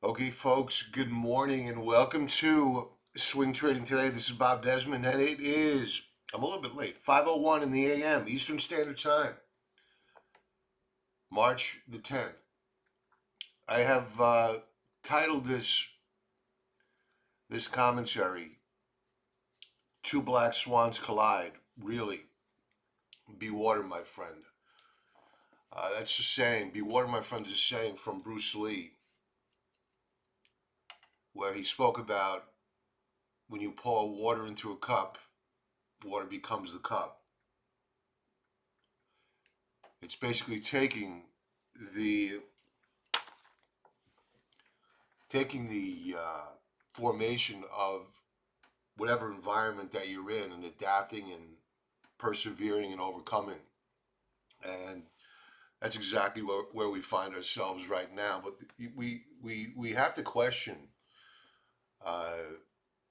Okay, folks, good morning and welcome to Swing Trading Today. This is Bob Desmond, and it is, I'm a little bit late, 5:01 in the AM, Eastern Standard Time, March the 10th. I have titled this commentary, Two Black Swans Collide. Really, be water, my friend. That's a saying. Be water, my friend, is a saying from Bruce Lee, where he spoke about when you pour water into a cup, water becomes the cup. It's basically the taking the formation of whatever environment that you're in and adapting and persevering and overcoming. And that's exactly where we find ourselves right now. But we have to question, uh,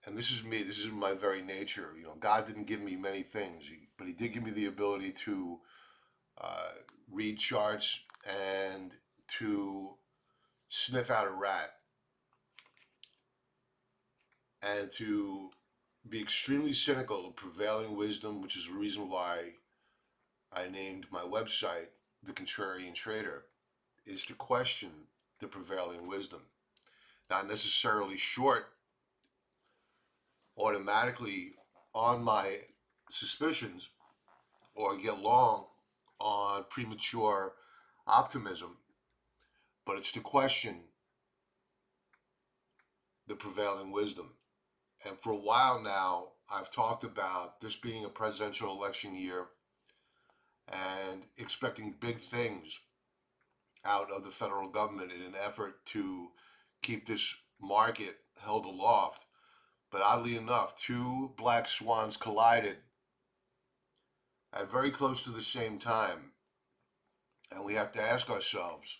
and this is me. This is my very nature. You know, God didn't give me many things, but He did give me the ability to uh, read charts and to sniff out a rat and to be extremely cynical of prevailing wisdom, which is the reason why I named my website The Contrarian Trader, is to question the prevailing wisdom. Not necessarily short automatically on my suspicions or get long on premature optimism, but it's to question the prevailing wisdom. And for a while now, I've talked about this being a presidential election year and expecting big things out of the federal government in an effort to keep this market held aloft. But oddly enough, two black swans collided at very close to the same time. And we have to ask ourselves,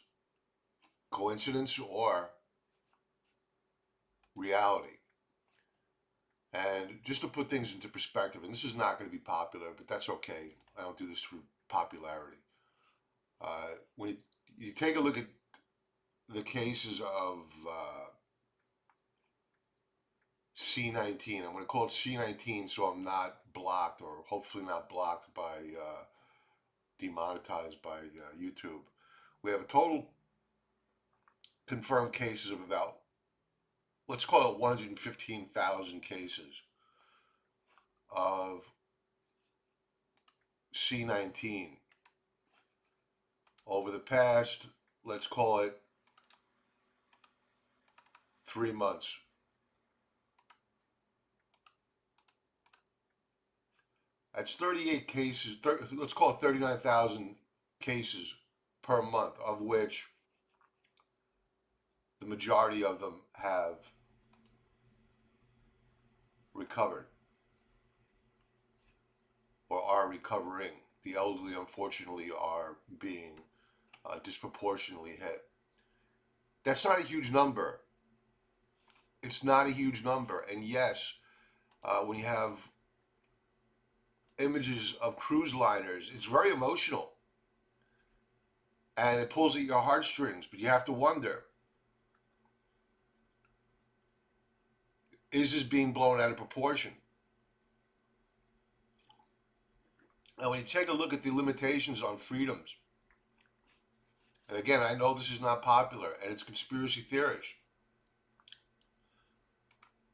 coincidence or reality? And just to put things into perspective, and this is not going to be popular, but that's okay. I don't do this for popularity. When you take a look at the cases of C19. I'm going to call it C19 so I'm not blocked, or hopefully not blocked by demonetized by YouTube. We have a total confirmed cases of about, let's call it 115,000 cases of C19 over the past, let's call it 3 months. That's 38 cases, let's call it 39,000 cases per month, of which the majority of them have recovered or are recovering. The elderly, unfortunately, are being disproportionately hit. That's not a huge number. It's not a huge number. And yes, when you have images of cruise liners, it's very emotional and it pulls at your heartstrings. But you have to wonder, is this being blown out of proportion? Now, when you take a look at the limitations on freedoms, and again, I know this is not popular and it's conspiracy theorish,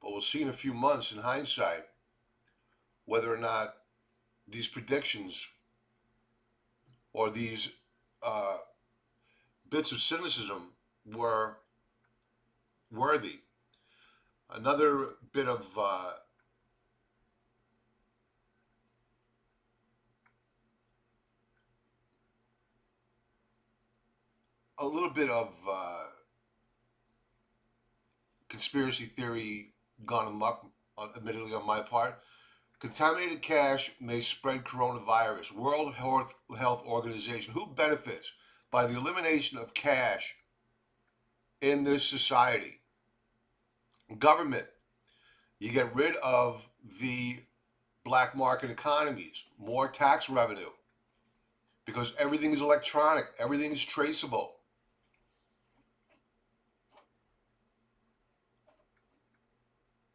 but we'll see in a few months in hindsight whether or not these predictions or these uh, bits of cynicism were worthy. Another bit of a little bit of conspiracy theory gone amok, admittedly on my part. Contaminated cash may spread coronavirus. World Health Organization. Who benefits by the elimination of cash in this society? Government. You get rid of the black market economies, more tax revenue, because everything is electronic, everything is traceable.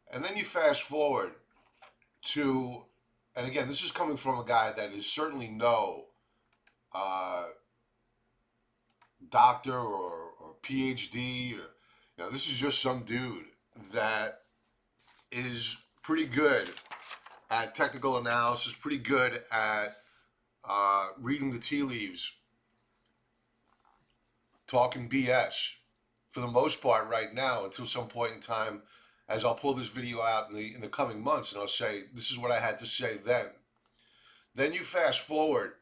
And then you fast forward to, and again, this is coming from a guy that is certainly no uh, doctor or PhD. This is just some dude that is pretty good at technical analysis, pretty good at reading the tea leaves, talking BS for the most part right now until some point in time, as I'll pull this video out in the coming months and I'll say, this is what I had to say then. Then you fast forward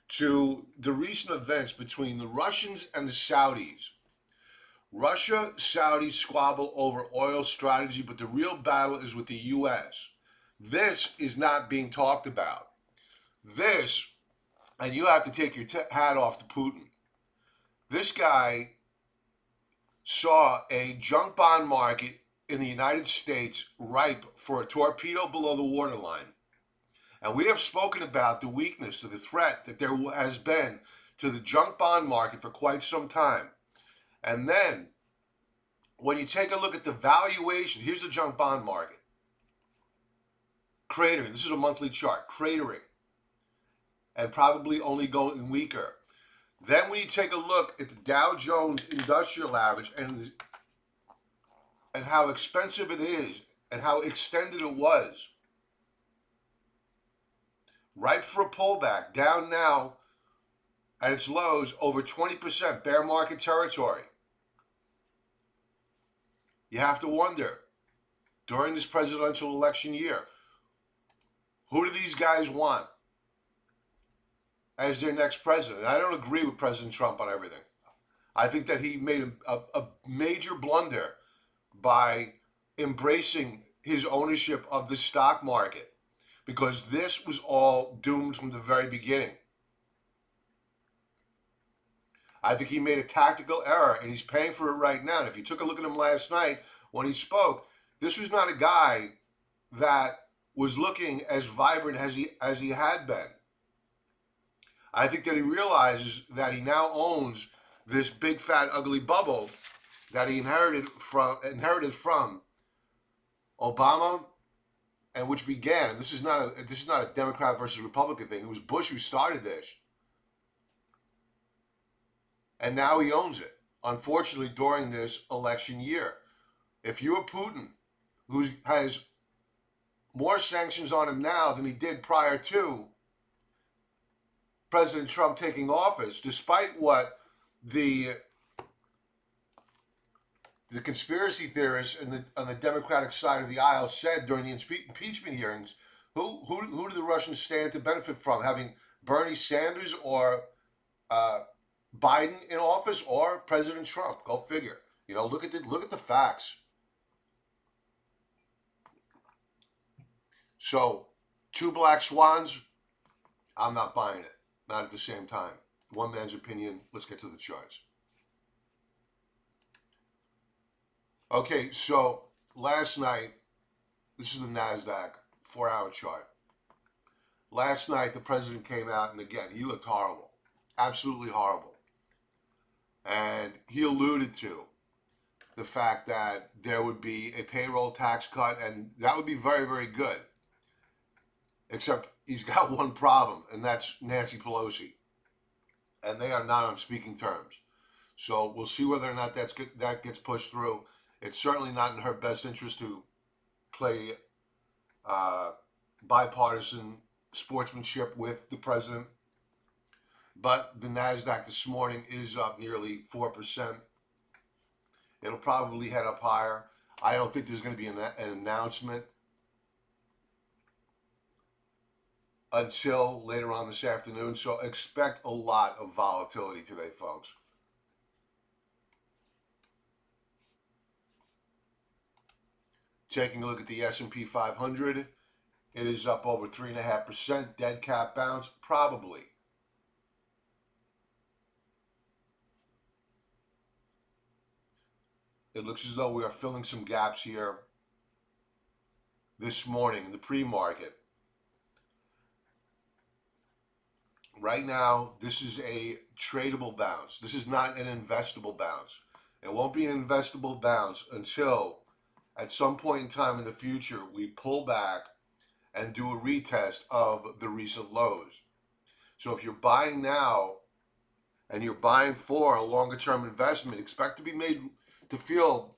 to the recent events between the Russians and the Saudis. Russia, Saudis squabble over oil strategy, but the real battle is with the U.S. This is not being talked about. This, and you have to take your hat off to Putin. This guy saw a junk bond market in the United States ripe for a torpedo below the waterline. And we have spoken about the weakness or the threat that there has been to the junk bond market for quite some time. And then when you take a look at the valuation, here's the junk bond market. Cratering. This is a monthly chart. Cratering. And probably only going weaker. Then when you take a look at the Dow Jones Industrial Average and how expensive it is and how extended it was, ripe for a pullback, down now at its lows over 20% bear market territory. You have to wonder, during this presidential election year, who do these guys want as their next president? I don't agree with President Trump on everything. I think that he made a major blunder by embracing his ownership of the stock market, because this was all doomed from the very beginning. I think he made a tactical error, and he's paying for it right now. And if you took a look at him last night when he spoke, this was not a guy that was looking as vibrant as he had been. I think that he realizes that he now owns this big, fat, ugly bubble that he inherited from Obama, and which began. And this is not a Democrat versus Republican thing. It was Bush who started this, and now he owns it. Unfortunately, during this election year, if you're Putin, who has more sanctions on him now than he did prior to President Trump taking office, despite what the conspiracy theorists on the Democratic side of the aisle said during the impeachment hearings, who do the Russians stand to benefit from having Bernie Sanders or Biden in office or President Trump? Go figure. Look at the facts. So, two black swans, I'm not buying it. Not at the same time. One man's opinion. Let's get to the charts. Okay, so last night, this is the NASDAQ 4-hour chart. Last night, the president came out, and again, he looked horrible. Absolutely horrible. And he alluded to the fact that there would be a payroll tax cut, and that would be very, very good. Except he's got one problem, and that's Nancy Pelosi. And they are not on speaking terms. So we'll see whether or not that gets pushed through. It's certainly not in her best interest to play bipartisan sportsmanship with the president. But the NASDAQ this morning is up nearly 4%. It'll probably head up higher. I don't think there's going to be an announcement until later on this afternoon. So expect a lot of volatility today, folks. Taking a look at the S&P 500, it is up over 3.5%. Dead cat bounce, probably. It looks as though we are filling some gaps here this morning in the pre-market. Right now, this is a tradable bounce. This is not an investable bounce. It won't be an investable bounce until at some point in time in the future, we pull back and do a retest of the recent lows. So if you're buying now and you're buying for a longer term investment, expect to be made to feel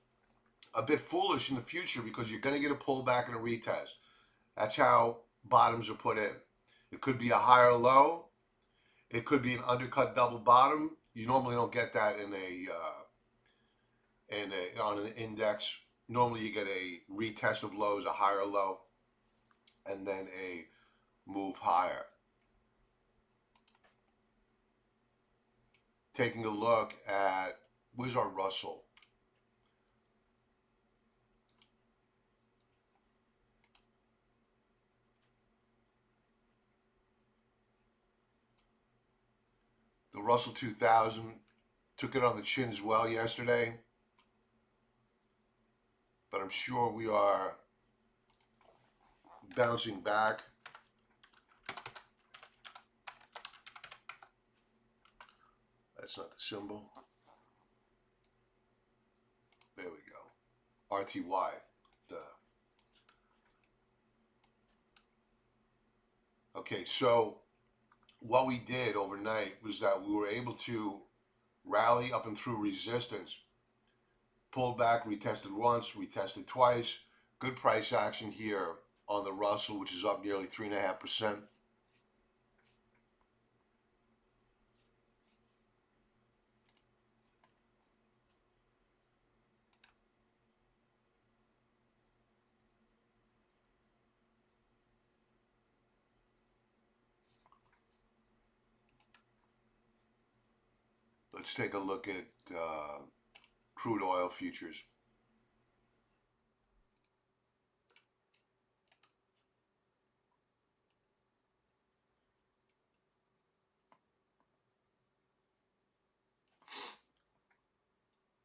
a bit foolish in the future because you're going to get a pullback and a retest. That's how bottoms are put in. It could be a higher low. It could be an undercut double bottom. You normally don't get that on an index. Normally you get a retest of lows, a higher low, and then a move higher. Taking a look at, where's our Russell? The Russell 2000 took it on the chin as well yesterday, but I'm sure we are bouncing back. That's not the symbol. There we go. RTY. Duh. Okay, so what we did overnight was that we were able to rally up and through resistance, pulled back, retested once, retested twice. Good price action here on the Russell, which is up nearly 3.5%. Let's take a look at crude oil futures.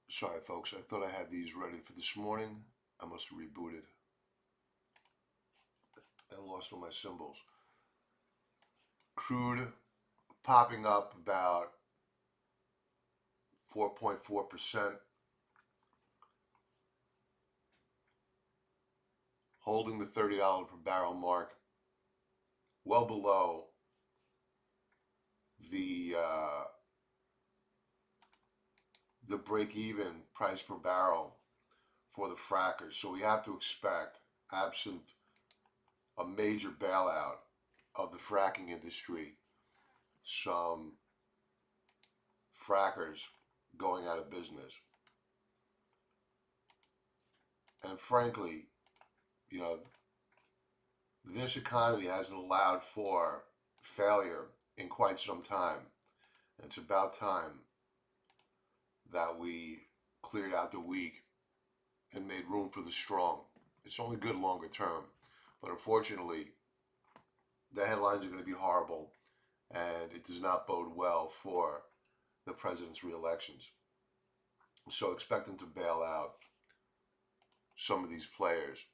Sorry, folks. I thought I had these ready for this morning. I must have rebooted and lost all my symbols. Crude popping up about 4.4%, holding the $30 per barrel mark, well below the break-even price per barrel for the frackers. So we have to expect, absent a major bailout of the fracking industry, some frackers going out of business. And frankly, you know, this economy hasn't allowed for failure in quite some time. It's about time that we cleared out the weak and made room for the strong. It's only good longer term, but unfortunately, the headlines are going to be horrible, and it does not bode well for the president's re-elections. So expect them to bail out some of these players.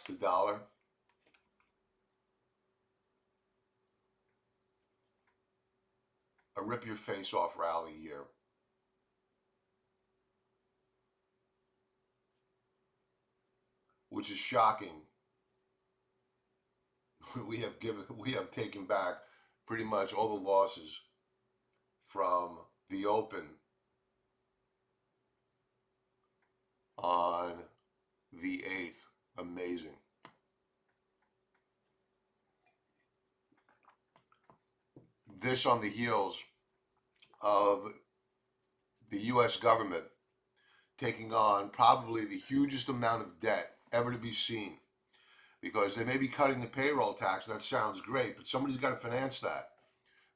The dollar, a rip your face off rally here. Which is shocking. We have taken back pretty much all the losses from the open on the 8th. Amazing. This on the heels of the U.S. government taking on probably the hugest amount of debt ever to be seen. Because they may be cutting the payroll tax, and that sounds great, but somebody's got to finance that.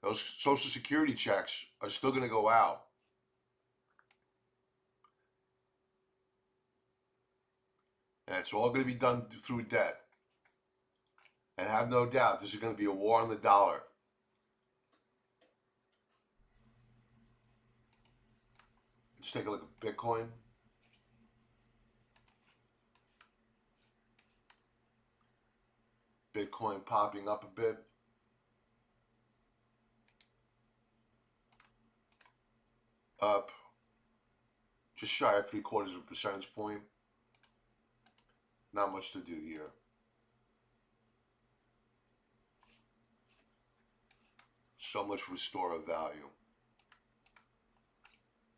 Those Social Security checks are still going to go out. And it's all going to be done through debt. And have no doubt, this is going to be a war on the dollar. Let's take a look at Bitcoin. Bitcoin popping up a bit. up just shy of 3/4 of a percentage point. Not much to do here. So much for store of value.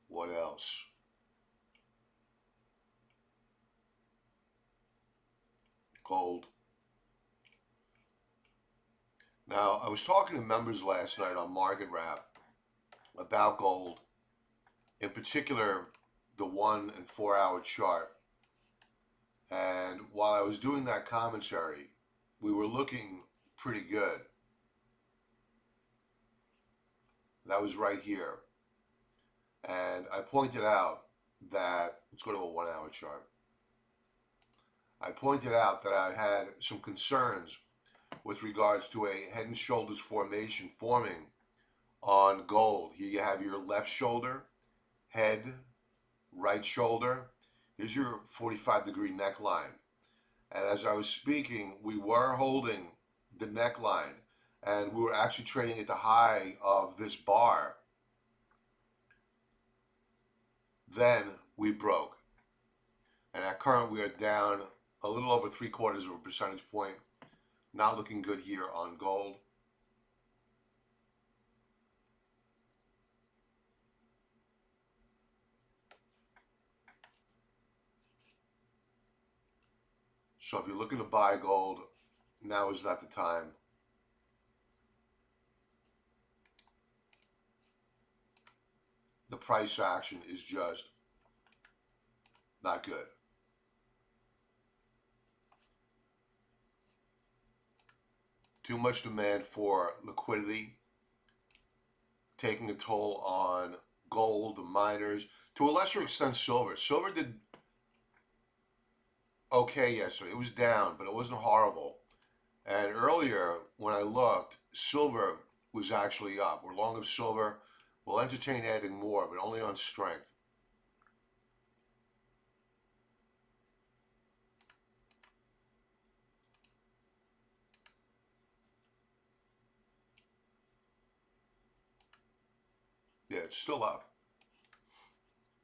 What else? Gold. Now, I was talking to members last night on Market Wrap about gold, in particular the 1 and 4 hour chart. And while I was doing that commentary, we were looking pretty good. That was right here. And I pointed out that, let's go to a 1 hour chart. I pointed out that I had some concerns with regards to a head and shoulders formation forming on gold. Here you have your left shoulder, head, right shoulder. Here's your 45-degree neckline. And as I was speaking, we were holding the neckline, and we were actually trading at the high of this bar. Then we broke. And at current, we are down a little over 3/4 of a percentage point. Not looking good here on gold. So if you're looking to buy gold, now is not the time. The price action is just not good. Too much demand for liquidity, taking a toll on gold, the miners, to a lesser extent silver. Silver did okay yesterday. It was down, but it wasn't horrible. And earlier, when I looked, silver was actually up. We're long of silver. We'll entertain adding more, but only on strength. Yeah, it's still up.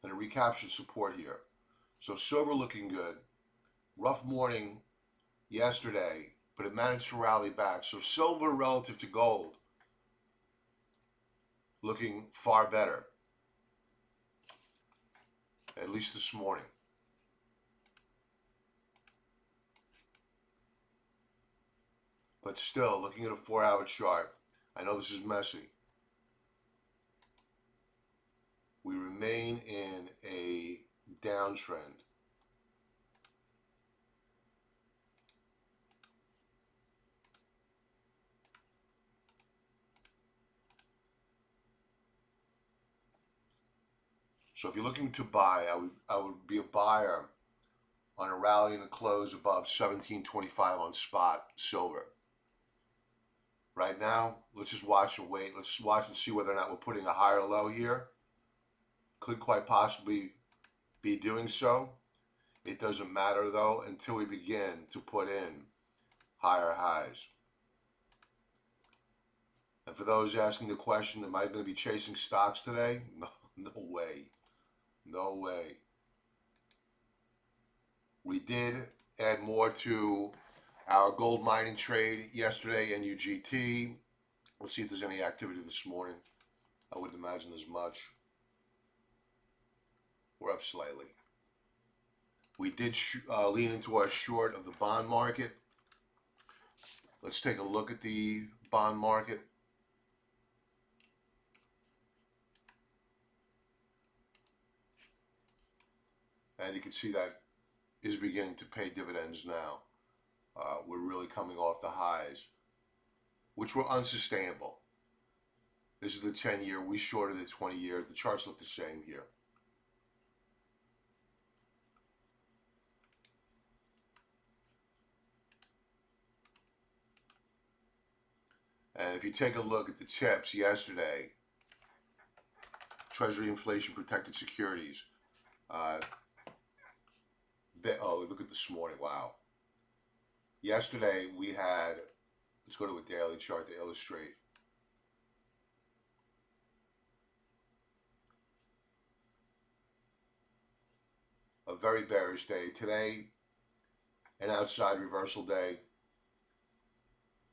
And it recaptured support here. So silver looking good. Rough morning yesterday, but it managed to rally back. So silver relative to gold looking far better, at least this morning. But still, looking at a 4 hour chart, I know this is messy. We remain in a downtrend. So if you're looking to buy, I would be a buyer on a rally in the close above 17.25 on spot silver. Right now, let's just watch and wait. Let's watch and see whether or not we're putting a higher low here. Could quite possibly be doing so. It doesn't matter though until we begin to put in higher highs. And for those asking the question, am I going to be chasing stocks today? No, no way. No way. We did add more to our gold mining trade yesterday, NUGT. Let's see if there's any activity this morning. I wouldn't imagine there's much. We're up slightly. We did lean into our short of the bond market. Let's take a look at the bond market. And you can see that is beginning to pay dividends now. We're really coming off the highs, which were unsustainable. This is the 10-year. We shorted the 20-year. The charts look the same here. And if you take a look at the tips yesterday, Treasury inflation protected securities. Oh, look at this morning. Wow. Yesterday we had, let's go to a daily chart to illustrate. a very bearish day. Today, an outside reversal day.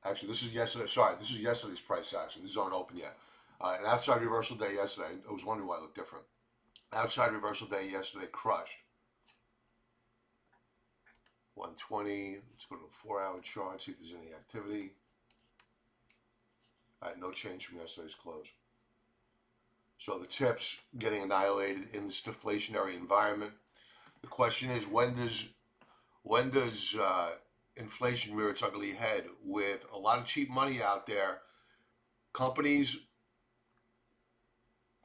Actually, this is yesterday. Sorry, this is yesterday's price action. These aren't open yet. An outside reversal day yesterday. I was wondering why it looked different. Outside reversal day yesterday crushed. 120. Let's go to a 4-hour chart, see if there's any activity. All right, no change from yesterday's close. So the tips getting annihilated in this deflationary environment. The question is, when does inflation rear its ugly head? With a lot of cheap money out there, companies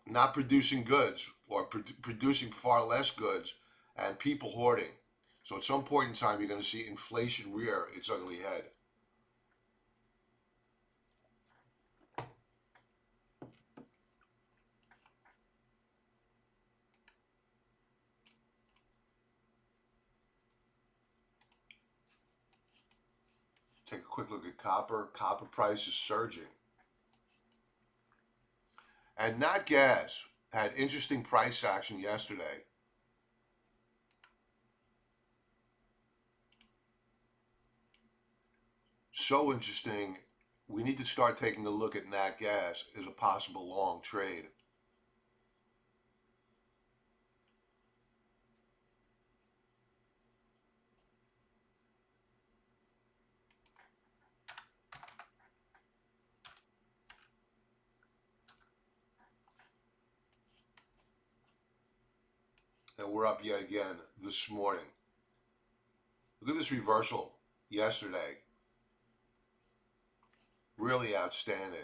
not producing goods or producing far less goods, and people hoarding. So at some point in time, you're going to see inflation rear its ugly head. Take a quick look at copper. Copper price is surging. And nat gas had interesting price action yesterday. So interesting, we need to start taking a look at nat gas as a possible long trade. And we're up yet again this morning. Look at this reversal yesterday. Really outstanding.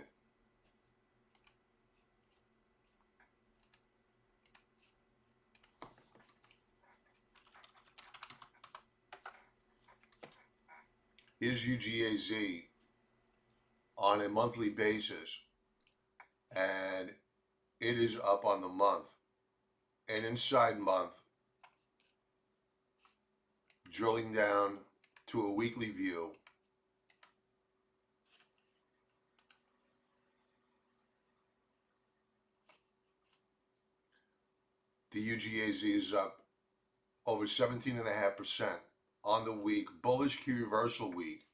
Here's UGAZ on a monthly basis, and it is up on the month. And inside month, drilling down to a weekly view, the UGAZ is up over 17.5% on the week. Bullish key reversal week.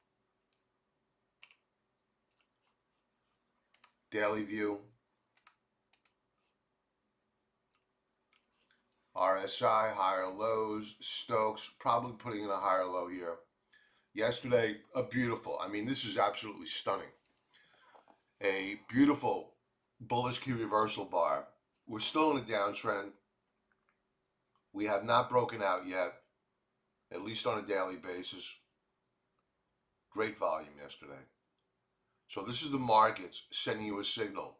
Daily view. RSI, higher lows. Stokes, probably putting in a higher low here. Yesterday, a beautiful, I mean, this is absolutely stunning. A beautiful bullish key reversal bar. We're still in a downtrend. We have not broken out yet, at least on a daily basis. Great volume yesterday. So this is the markets sending you a signal,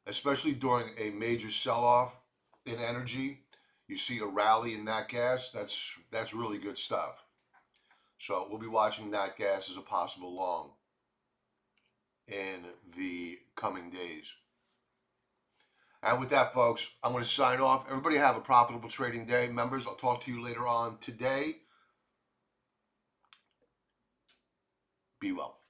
especially during a major sell-off in energy. You see a rally in nat gas. That's really good stuff. So we'll be watching nat gas as a possible long in the coming days. And with that, folks, I'm going to sign off. Everybody have a profitable trading day. Members, I'll talk to you later on today. Be well.